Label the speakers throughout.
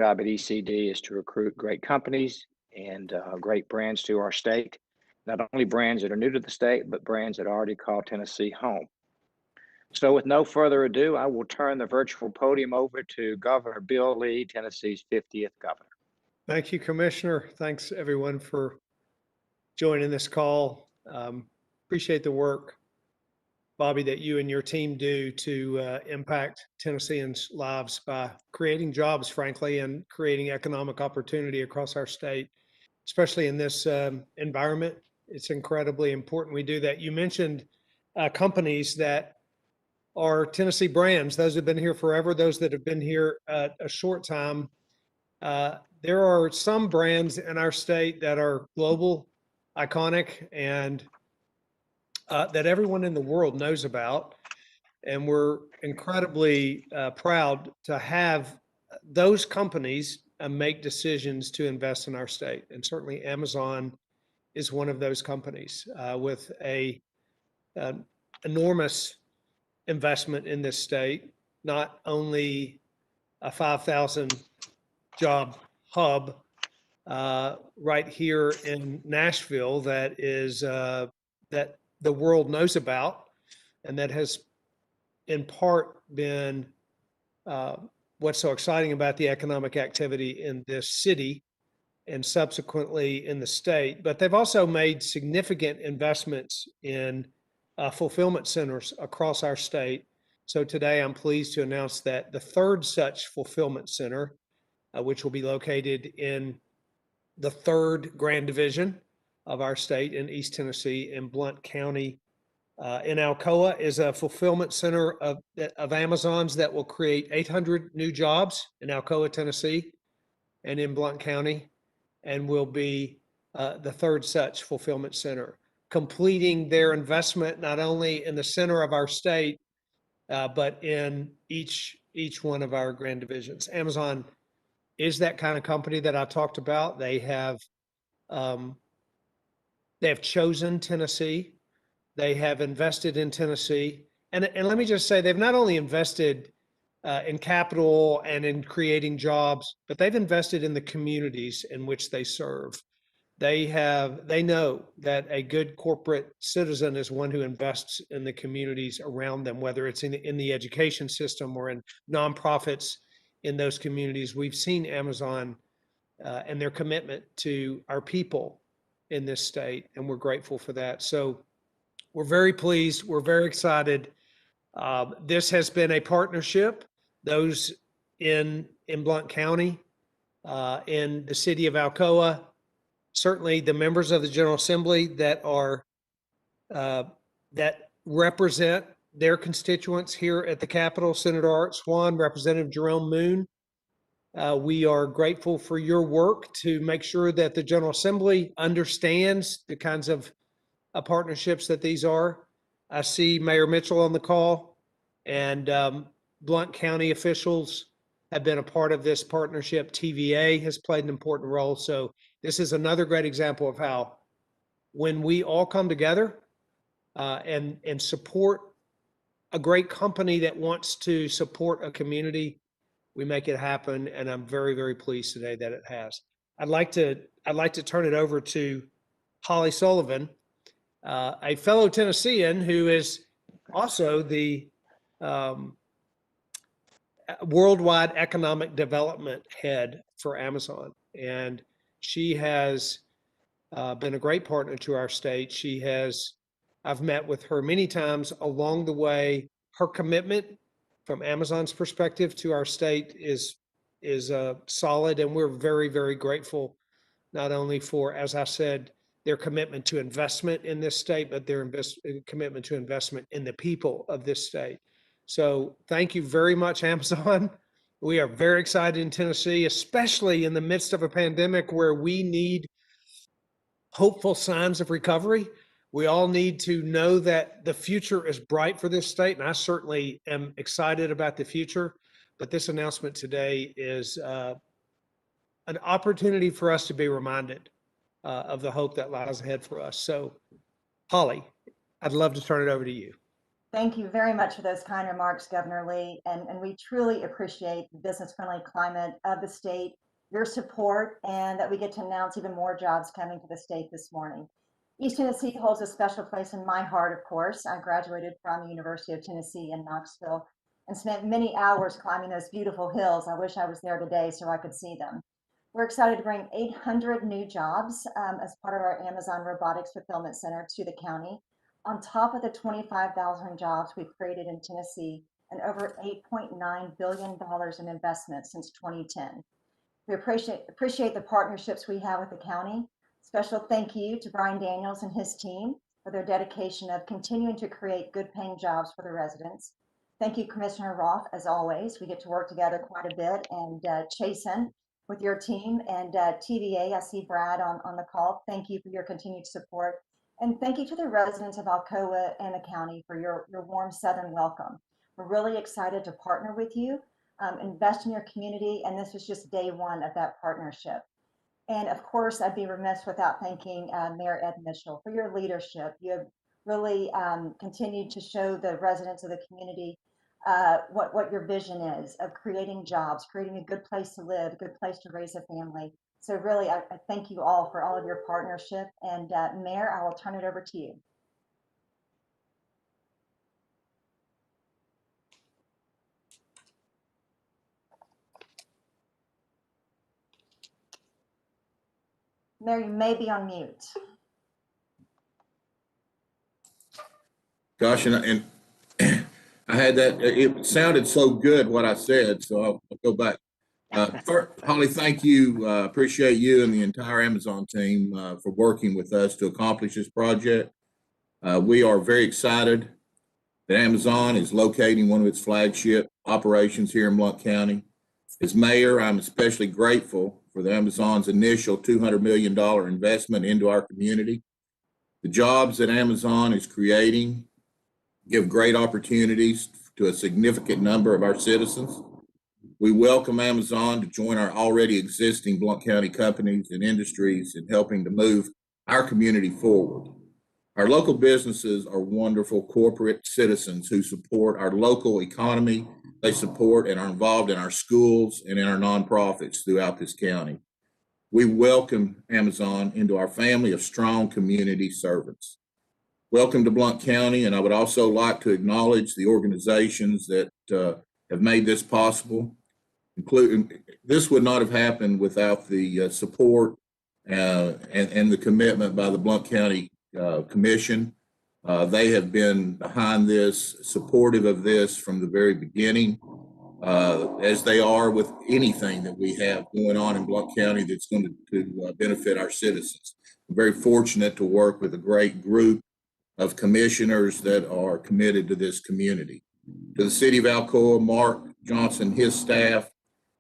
Speaker 1: job at ECD is to recruit great companies and great brands to our state. Not only brands that are new to the state, but brands that already call Tennessee home. So, with no further ado, I will turn the virtual podium over to Governor Bill Lee, Tennessee's 50th governor.
Speaker 2: Thank you, Commissioner. Thanks, everyone, for joining this call. Appreciate the work, Bobby, that you and your team do to impact Tennesseans' lives by creating jobs, frankly, and creating economic opportunity across our state, especially in this environment. It's incredibly important we do that. You mentioned companies that are Tennessee brands, those who've been here forever, those that have been here a short time. There are some brands in our state that are global, iconic, and that everyone in the world knows about. And we're incredibly proud to have those companies make decisions to invest in our state. And certainly Amazon is one of those companies with an enormous investment in this state, not only a 5,000 job hub right here in Nashville that is that the world knows about, and that has in part been what's so exciting about the economic activity in this city and subsequently in the state. But they've also made significant investments in fulfillment centers across our state. So today I'm pleased to announce that the third such fulfillment center, which will be located in the third Grand Division of our state in East Tennessee in Blount County, in Alcoa, is a fulfillment center of Amazon's that will create 800 new jobs in Alcoa, Tennessee, and in Blount County, and will be the third such fulfillment center, completing their investment not only in the center of our state, but in each one of our Grand Divisions. Amazon is that kind of company that I talked about. They have chosen Tennessee. They have invested in Tennessee. And let me just say, they've not only invested in capital and in creating jobs, but they've invested in the communities in which they serve. They know that a good corporate citizen is one who invests in the communities around them, whether it's in the education system or in nonprofits in those communities. We've seen Amazon and their commitment to our people in this state, and we're grateful for that. So we're very pleased. We're very excited. This has been a partnership. Those in Blount County, in the city of Alcoa, certainly the members of the General Assembly that are that represent their constituents here at the Capitol, Senator Art Swan, Representative Jerome Moon. We are grateful for your work to make sure that the General Assembly understands the kinds of partnerships that these are. I see Mayor Mitchell on the call, and Blount County officials have been a part of this partnership. TVA has played an important role. So this is another great example of how when we all come together and support a great company that wants to support a community, we make it happen. And I'm very, very pleased today that it has. I'd like to turn it over to Holly Sullivan, a fellow Tennessean who is also the worldwide economic development head for Amazon. And she has been a great partner to our state. I've met with her many times along the way. Her commitment from Amazon's perspective to our state is solid, and we're very, very grateful, not only for, as I said, their commitment to investment in this state, but their commitment to investment in the people of this state. So thank you very much, Amazon. We are very excited in Tennessee, especially in the midst of a pandemic where we need hopeful signs of recovery. We all need to know that the future is bright for this state, and I certainly am excited about the future. But this announcement today is an opportunity for us to be reminded of the hope that lies ahead for us. So, Holly, I'd love to turn it over to you.
Speaker 3: Thank you very much for those kind remarks, Governor Lee. And we truly appreciate the business-friendly climate of the state, your support, and that we get to announce even more jobs coming to the state this morning. East Tennessee holds a special place in my heart, of course. I graduated from the University of Tennessee in Knoxville and spent many hours climbing those beautiful hills. I wish I was there today so I could see them. We're excited to bring 800 new jobs as part of our Amazon Robotics Fulfillment Center to the county, on top of the 25,000 jobs we've created in Tennessee and over $8.9 billion in investment since 2010. We appreciate the partnerships we have with the county. Special thank you to Brian Daniels and his team for their dedication of continuing to create good paying jobs for the residents. Thank you, Commissioner Roth, as always. We get to work together quite a bit, and Chasen with your team, and TVA, I see Brad on the call. Thank you for your continued support. And thank you to the residents of Alcoa and the county for your warm Southern welcome. We're really excited to partner with you, invest in your community, and this is just day one of that partnership. And of course, I'd be remiss without thanking Mayor Ed Mitchell for your leadership. You have really continued to show the residents of the community what your vision is of creating jobs, creating a good place to live, a good place to raise a family. So really, I thank you all for all of your partnership. And Mayor, I will turn it over to you. Mayor, you may be on mute.
Speaker 4: Gosh, and I had that, it sounded so good what I said, so I'll go back. First, Holly, thank you. Appreciate you and the entire Amazon team for working with us to accomplish this project. We are very excited that Amazon is locating one of its flagship operations here in Blount County. As mayor, I'm especially grateful for the Amazon's initial $200 million investment into our community. The jobs that Amazon is creating give great opportunities to a significant number of our citizens. We welcome Amazon to join our already existing Blount County companies and industries in helping to move our community forward. Our local businesses are wonderful corporate citizens who support our local economy. They support and are involved in our schools and in our nonprofits throughout this county. We welcome Amazon into our family of strong community servants. Welcome to Blount County, and I would also like to acknowledge the organizations that have made this possible, including this would not have happened without the support and the commitment by the Blount County Commission. They have been behind this, supportive of this from the very beginning, as they are with anything that we have going on in Blount County that's going to benefit our citizens. I'm very fortunate to work with a great group of commissioners that are committed to this community. To the city of Alcoa, Mark Johnson, his staff,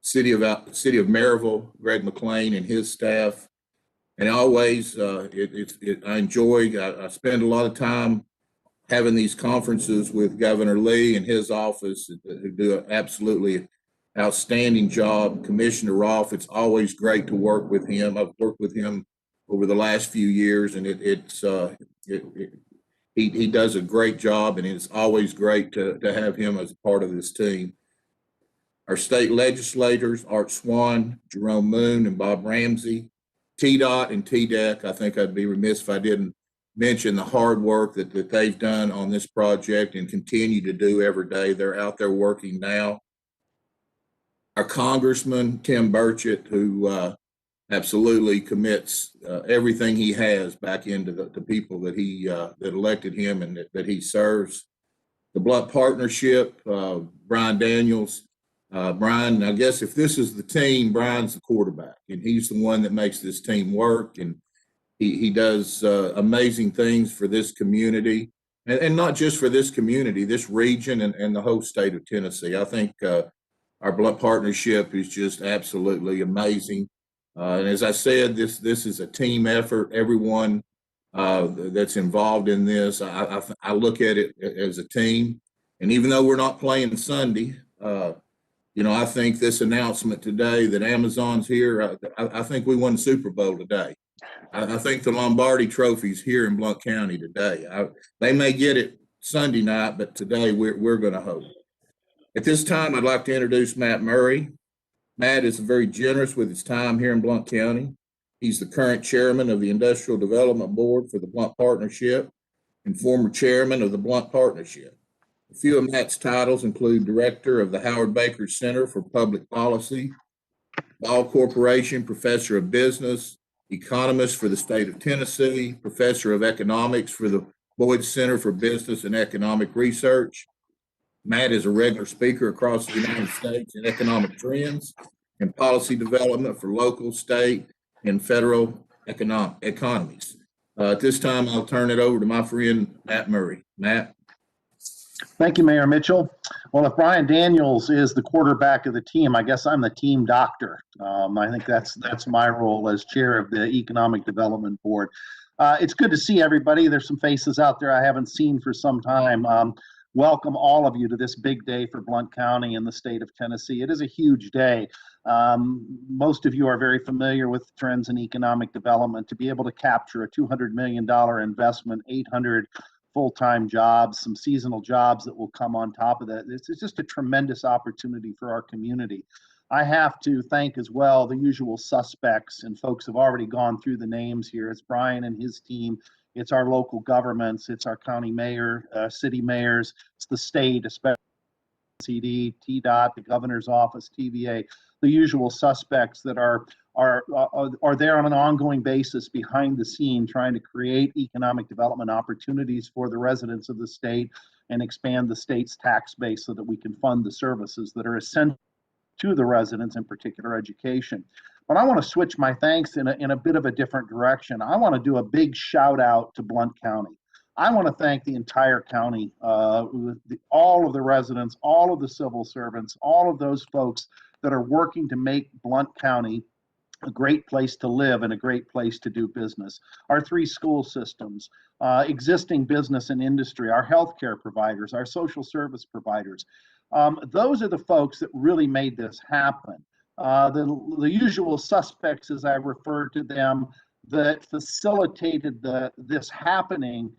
Speaker 4: city of Maryville, Greg McLean and his staff. And always, I enjoy, I spend a lot of time having these conferences with Governor Lee and his office, who do an absolutely outstanding job. Commissioner Rolfe, it's always great to work with him. I've worked with him over the last few years, and he does a great job, and it's always great to have him as a part of this team. Our state legislators, Art Swan, Jerome Moon, and Bob Ramsey, TDOT and TDEC. I think I'd be remiss if I didn't mention the hard work that they've done on this project and continue to do every day. They're out there working now. Our Congressman, Tim Burchett, who absolutely commits everything he has back into the people that that elected him and that he serves. The Blount Partnership, Brian Daniels. Brian, I guess if this is the team, Brian's the quarterback, and he's the one that makes this team work, and he does amazing things for this community, and not just for this community, this region and the whole state of Tennessee. I think our Blount Partnership is just absolutely amazing. And as I said, this is a team effort. Everyone that's involved in this, I look at it as a team. And even though we're not playing Sunday, I think this announcement today that Amazon's here, I think we won the Super Bowl today. I think the Lombardi Trophy's here in Blount County today. They may get it Sunday night, but today we're going to host. At this time, I'd like to introduce Matt Murray. Matt is very generous with his time here in Blount County. He's the current chairman of the Industrial Development Board for the Blount Partnership and former chairman of the Blount Partnership. A few of Matt's titles include director of the Howard Baker Center for Public Policy, Ball Corporation Professor of Business, economist for the state of Tennessee, professor of economics for the Boyd Center for Business and Economic Research. Matt is a regular speaker across the United States in economic trends and policy development for local, state, and federal economies. At this time, I'll turn it over to my friend, Matt Murray. Matt.
Speaker 5: Thank you, Mayor Mitchell. Well, if Brian Daniels is the quarterback of the team, I guess I'm the team doctor. I think that's my role as chair of the Economic Development Board. It's good to see everybody. There's some faces out there I haven't seen for some time. Welcome all of you to this big day for Blount County and the state of Tennessee. It is a huge day. Most of you are very familiar with trends in economic development. To be able to capture a $200 million investment, 800 full-time jobs, some seasonal jobs that will come on top of that. This is just a tremendous opportunity for our community. I have to thank as well the usual suspects, and folks have already gone through the names here. It's Brian and his team. It's our local governments. It's our county mayor, city mayors. It's the state, especially CD, TDOT, the governor's office, TVA, the usual suspects that are there on an ongoing basis behind the scene trying to create economic development opportunities for the residents of the state and expand the state's tax base so that we can fund the services that are essential to the residents, in particular education. But I want to switch my thanks in a bit of a different direction. I want to do a big shout out to Blount County. I want to thank the entire county, all of the residents, all of the civil servants, all of those folks that are working to make Blount County a great place to live and a great place to do business. Our 3 school systems, existing business and industry, our healthcare providers, our social service providers. Those are the folks that really made this happen. The usual suspects, as I referred to them, that facilitated this happening.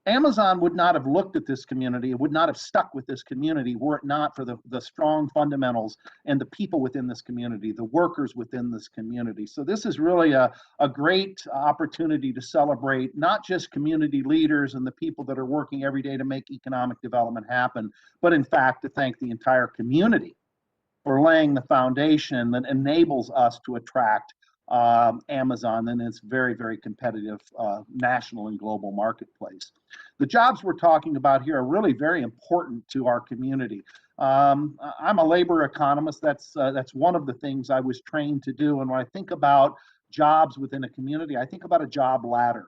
Speaker 5: Amazon would not have looked at this community, it would not have stuck with this community were it not for the strong fundamentals and the people within this community, the workers within this community. So this is really a great opportunity to celebrate not just community leaders and the people that are working every day to make economic development happen, but in fact to thank the entire community for laying the foundation that enables us to attract Amazon in its very, very competitive national and global marketplace. The jobs we're talking about here are really very important to our community. I'm a labor economist. That's one of the things I was trained to do. And when I think about jobs within a community, I think about a job ladder.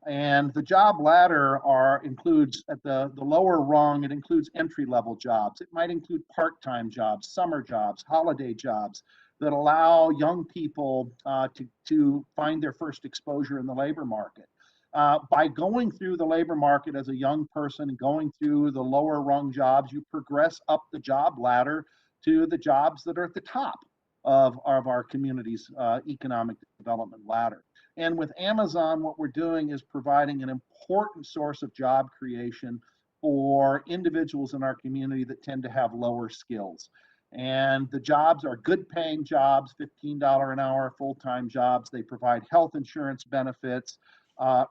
Speaker 5: And the job ladder includes at the lower rung, it includes entry-level jobs. It might include part-time jobs, summer jobs, holiday jobs that allow young people to find their first exposure in the labor market. By going through the labor market as a young person and going through the lower rung jobs, you progress up the job ladder to the jobs that are at the top of our community's economic development ladder. And with Amazon, what we're doing is providing an important source of job creation for individuals in our community that tend to have lower skills. And the jobs are good paying jobs, $15 an hour, full-time jobs. They provide health insurance benefits.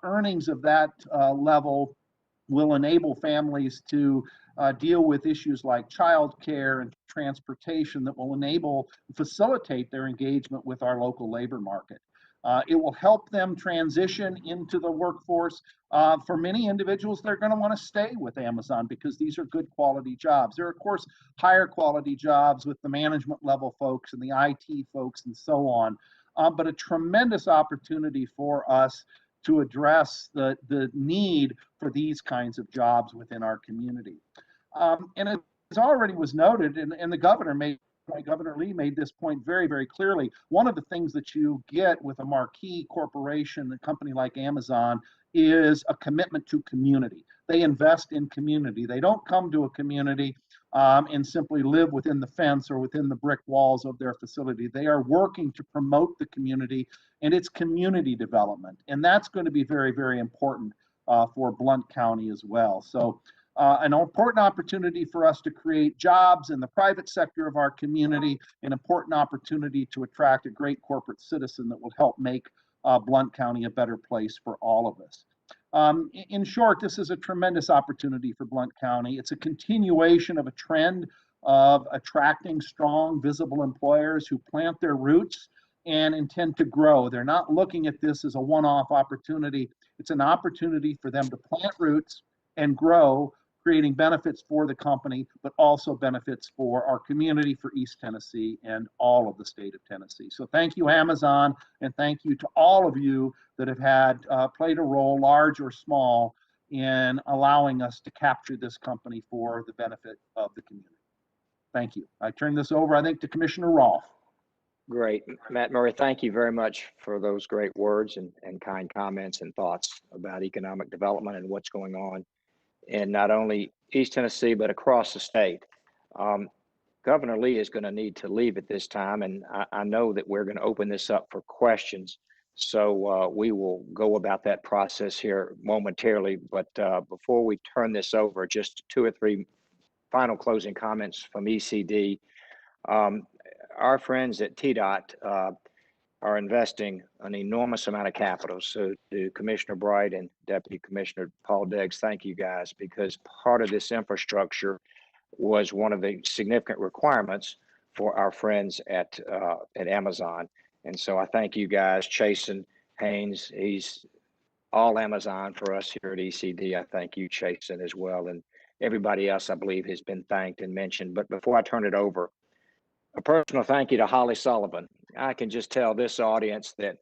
Speaker 5: Earnings of that level will enable families to deal with issues like childcare and transportation that will facilitate their engagement with our local labor market. It will help them transition into the workforce. For many individuals, they're going to want to stay with Amazon because these are good quality jobs. There are, of course, higher quality jobs with the management level folks and the IT folks and so on, but a tremendous opportunity for us to address the need for these kinds of jobs within our community. And as already was noted, and the governor Governor Lee made this point very, very clearly. One of the things that you get with a marquee corporation, a company like Amazon, is a commitment to community. They invest in community. They don't come to a community and simply live within the fence or within the brick walls of their facility. They are working to promote the community and its community development. And that's going to be very, very important for Blount County as well. So an important opportunity for us to create jobs in the private sector of our community, an important opportunity to attract a great corporate citizen that will help make Blount County a better place for all of us. In short, this is a tremendous opportunity for Blount County. It's a continuation of a trend of attracting strong, visible employers who plant their roots and intend to grow. They're not looking at this as a one-off opportunity. It's an opportunity for them to plant roots and grow, creating benefits for the company, but also benefits for our community, for East Tennessee, and all of the state of Tennessee. So thank you, Amazon, and thank you to all of you that have had played a role, large or small, in allowing us to capture this company for the benefit of the community. Thank you. I turn this over, I think, to Commissioner Rolfe.
Speaker 1: Great. Matt Murray, thank you very much for those great words and kind comments and thoughts about economic development and what's going on in not only East Tennessee, but across the state. Governor Lee is going to need to leave at this time, and I know that we're going to open this up for questions. So we will go about that process here momentarily. But before we turn this over, just 2 or 3 final closing comments from ECD. Our friends at TDOT are investing an enormous amount of capital. So to Commissioner Bright and Deputy Commissioner Paul Diggs, thank you guys, because part of this infrastructure was one of the significant requirements for our friends at Amazon. And so I thank you guys. Chasen Haynes, he's all Amazon for us here at ECD. I thank you, Chasen, as well. And everybody else, I believe, has been thanked and mentioned. But before I turn it over, a personal thank you to Holly Sullivan. I can just tell this audience that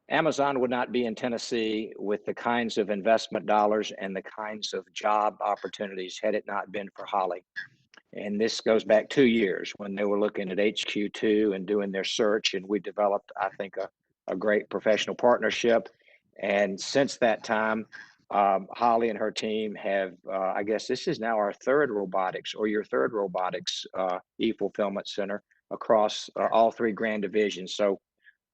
Speaker 1: Amazon would not be in Tennessee with the kinds of investment dollars and the kinds of job opportunities had it not been for Holly. And this goes back 2 years when they were looking at HQ2 and doing their search. And we developed, I think, a great professional partnership. And since that time, Holly and her team have, I guess this is now our third robotics or your third robotics e-fulfillment center across all 3 grand divisions. So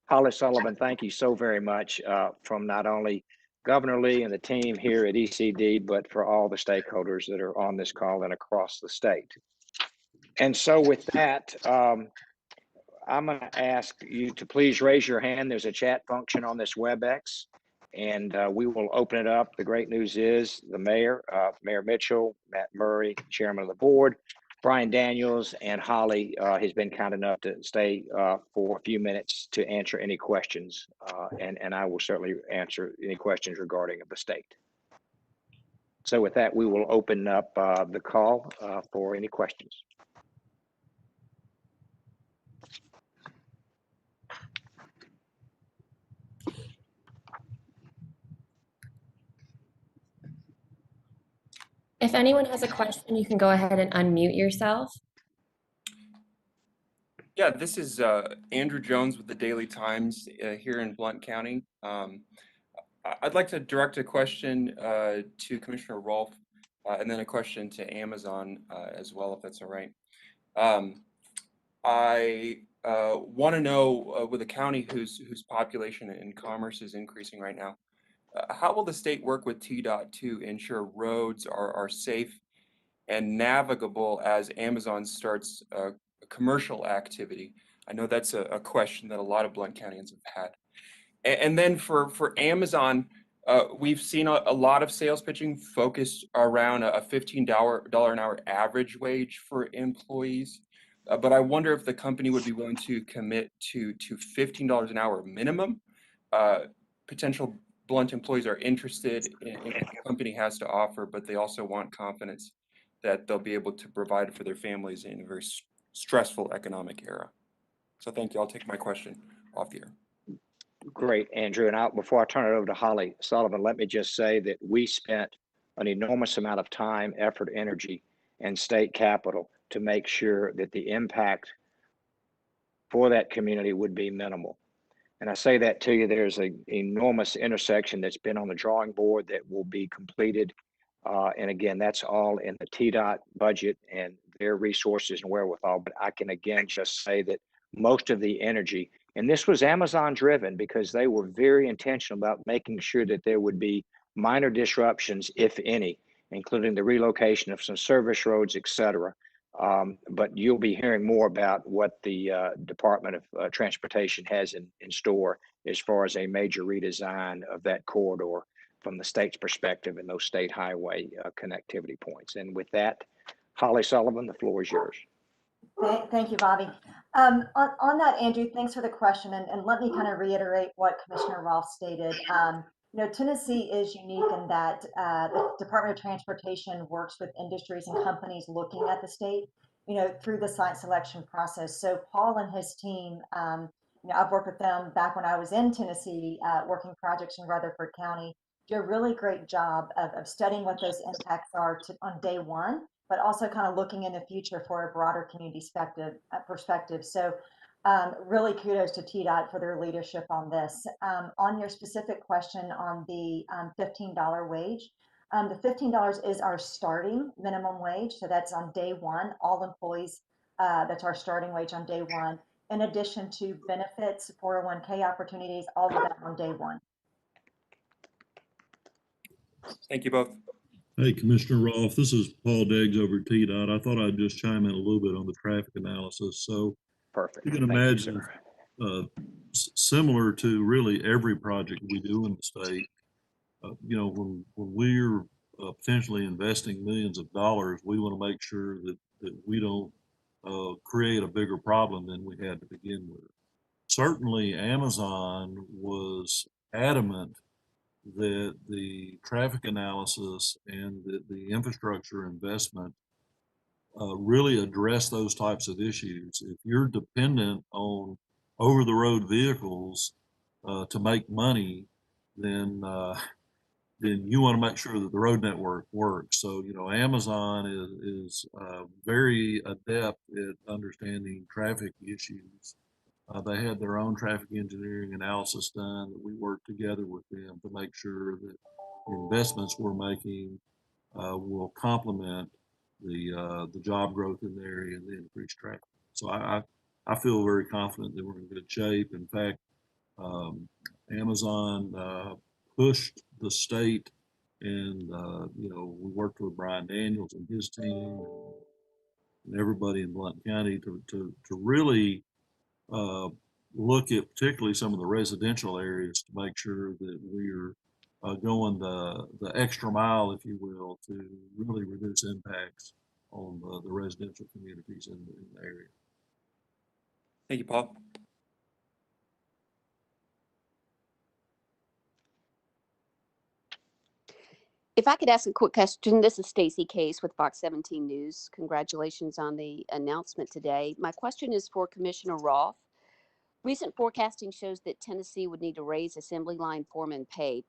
Speaker 1: Holly Sullivan, thank you so very much from not only Governor Lee and the team here at ECD, but for all the stakeholders that are on this call and across the state. And so with that, I'm going to ask you to please raise your hand. There's a chat function on this WebEx, and we will open it up. The great news is the mayor, Mayor Mitchell, Matt Murray, chairman of the board, Brian Daniels, and Holly has been kind enough to stay for a few minutes to answer any questions, and I will certainly answer any questions regarding the state. So with that, we will open up the call for any questions.
Speaker 6: If anyone has a question, you can go ahead and unmute yourself.
Speaker 7: Yeah, this is Andrew Jones with the Daily Times here in Blount County. I'd like to direct a question to Commissioner Rolfe and then a question to Amazon as well, if that's all right. I want to know, with a county whose population and commerce is increasing right now, how will the state work with TDOT to ensure roads are safe and navigable as Amazon starts a commercial activity? I know that's a question that a lot of Blount Countyans have had. And then for Amazon, we've seen a lot of sales pitching focused around a $15 an hour average wage for employees. But I wonder if the company would be willing to commit to $15 an hour minimum. Potential Blount employees are interested in what the company has to offer, but they also want confidence that they'll be able to provide for their families in a very stressful economic era. So thank you. I'll take my question off the air.
Speaker 1: Great, Andrew. And before I turn it over to Holly Sullivan, let me just say that we spent an enormous amount of time, effort, energy, and state capital to make sure that the impact for that community would be minimal. And I say that to you, there's an enormous intersection that's been on the drawing board that will be completed. And again, that's all in the TDOT budget and their resources and wherewithal. But I can again just say that most of the energy, and this was Amazon driven because they were very intentional about making sure that there would be minor disruptions, if any, including the relocation of some service roads, et cetera. But you'll be hearing more about what the Department of Transportation has in store as far as a major redesign of that corridor from the state's perspective and those state highway connectivity points. And with that, Holly Sullivan, the floor is yours.
Speaker 3: Thank you, Bobby. On that, Andrew, thanks for the question. And let me kind of reiterate what Commissioner Rolfe stated. Tennessee is unique in that the Department of Transportation works with industries and companies looking at the state, through the site selection process. So Paul and his team, I've worked with them back when I was in Tennessee, working projects in Rutherford County, do a really great job of studying what those impacts are on day one, but also kind of looking in the future for a broader community perspective. So really kudos to TDOT for their leadership on this. On your specific question on the $15 wage, the $15 is our starting minimum wage. So that's on day one, all employees, that's our starting wage on day one, in addition to benefits, 401k opportunities, all of that on day one.
Speaker 7: Thank you both.
Speaker 8: Hey, Commissioner Rolfe, this is Paul Deggs over at TDOT. I thought I'd just chime in a little bit on the traffic analysis. So
Speaker 1: Perfect.
Speaker 8: you can imagine, similar to really every project we do in the state, when we're potentially investing millions of dollars, we want to make sure that we don't create a bigger problem than we had to begin with. Certainly, Amazon was adamant that the traffic analysis and the infrastructure investment really address those types of issues. If you're dependent on over-the-road vehicles to make money, then you want to make sure that the road network works. So, Amazon is very adept at understanding traffic issues. They had their own traffic engineering analysis done that we worked together with them to make sure that the investments we're making will complement the job growth in the area and the increased traffic. So I feel very confident that we're in good shape. In fact, Amazon pushed the state, and we worked with Brian Daniels and his team and everybody in Blount County to really look at particularly some of the residential areas to make sure that we're going the extra mile, if you will, to really reduce impacts on the residential communities in the area.
Speaker 7: Thank you, Paul.
Speaker 9: If I could ask a quick question, this is Stacy Case with Fox 17 News. Congratulations on the announcement today. My question is for Commissioner Rolfe. Recent forecasting shows that Tennessee would need to raise assembly line foreman pay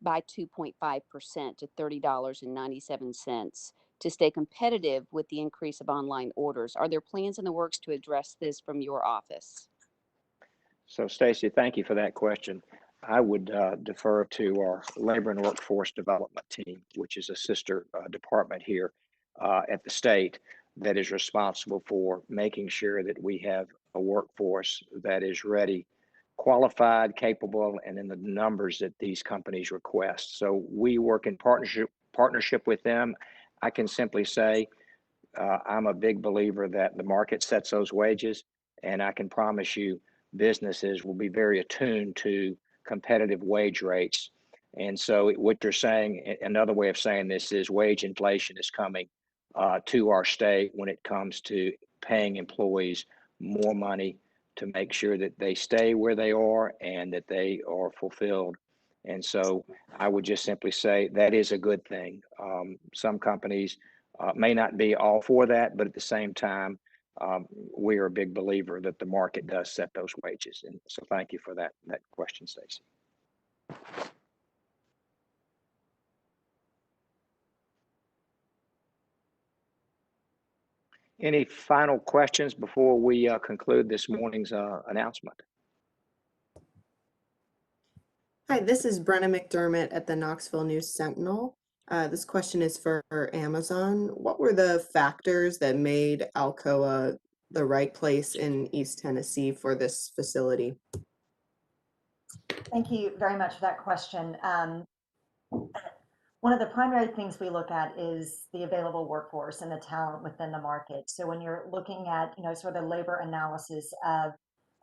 Speaker 9: by 2.5% to $30.97 to stay competitive with the increase of online orders. Are there plans in the works to address this from your office?
Speaker 1: So, Stacy, thank you for that question. I would defer to our Labor and Workforce Development team, which is a sister department here at the state that is responsible for making sure that we have a workforce that is ready, qualified, capable, and in the numbers that these companies request. So we work in partnership with them. I can simply say I'm a big believer that the market sets those wages, and I can promise you businesses will be very attuned to competitive wage rates. And so what you're saying, another way of saying this is wage inflation is coming to our state when it comes to paying employees more money to make sure that they stay where they are and that they are fulfilled. And so I would just simply say that is a good thing. Some companies may not be all for that, but at the same time, we are a big believer that the market does set those wages. And so thank you for that question, Stacy. Any final questions before we conclude this morning's announcement?
Speaker 10: Hi, this is Brenna McDermott at the Knoxville News Sentinel. This question is for Amazon. What were the factors that made Alcoa the right place in East Tennessee for this facility?
Speaker 3: Thank you very much for that question. one of the primary things we look at is the available workforce and the talent within the market. So when you're looking at, sort of the labor analysis of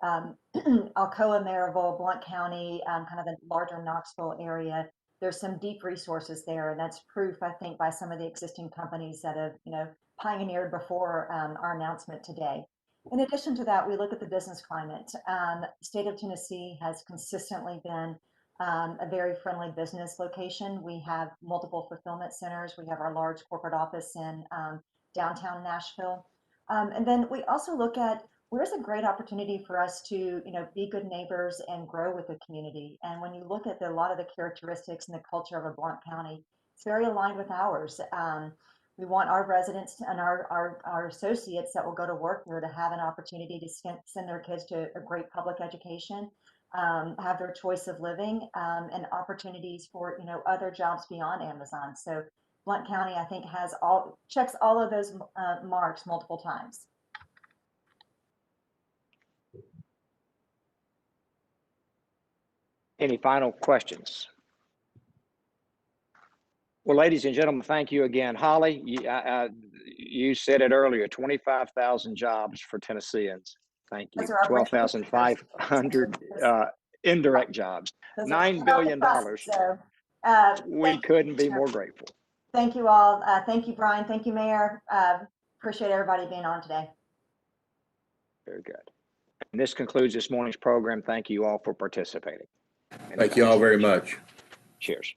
Speaker 3: Alcoa, Maryville, Blount County, kind of the larger Knoxville area, there's some deep resources there. And that's proof, I think, by some of the existing companies that have, pioneered before our announcement today. In addition to that, we look at the business climate. The state of Tennessee has consistently been a very friendly business location. We have multiple fulfillment centers. We have our large corporate office in downtown Nashville. And then we also look at where's a great opportunity for us to, be good neighbors and grow with the community. And when you look at a lot of the characteristics and the culture of a Blount County, it's very aligned with ours. We want our residents and our associates that will go to work here to have an opportunity to send their kids to a great public education, have their choice of living, and opportunities for other jobs beyond Amazon. So Blount County, I think, checks all of those marks multiple times.
Speaker 1: Any final questions? Well, ladies and gentlemen, thank you again. Holly, you said it earlier, 25,000 jobs for Tennesseans. Thank you. 12,500 indirect jobs. $9 billion.
Speaker 3: So,
Speaker 1: we couldn't be more grateful.
Speaker 3: Thank you all. Thank you, Brian. Thank you, Mayor. Appreciate everybody being on today.
Speaker 1: Very good. And this concludes this morning's program. Thank you all for participating.
Speaker 4: Thank you all very much.
Speaker 1: Cheers.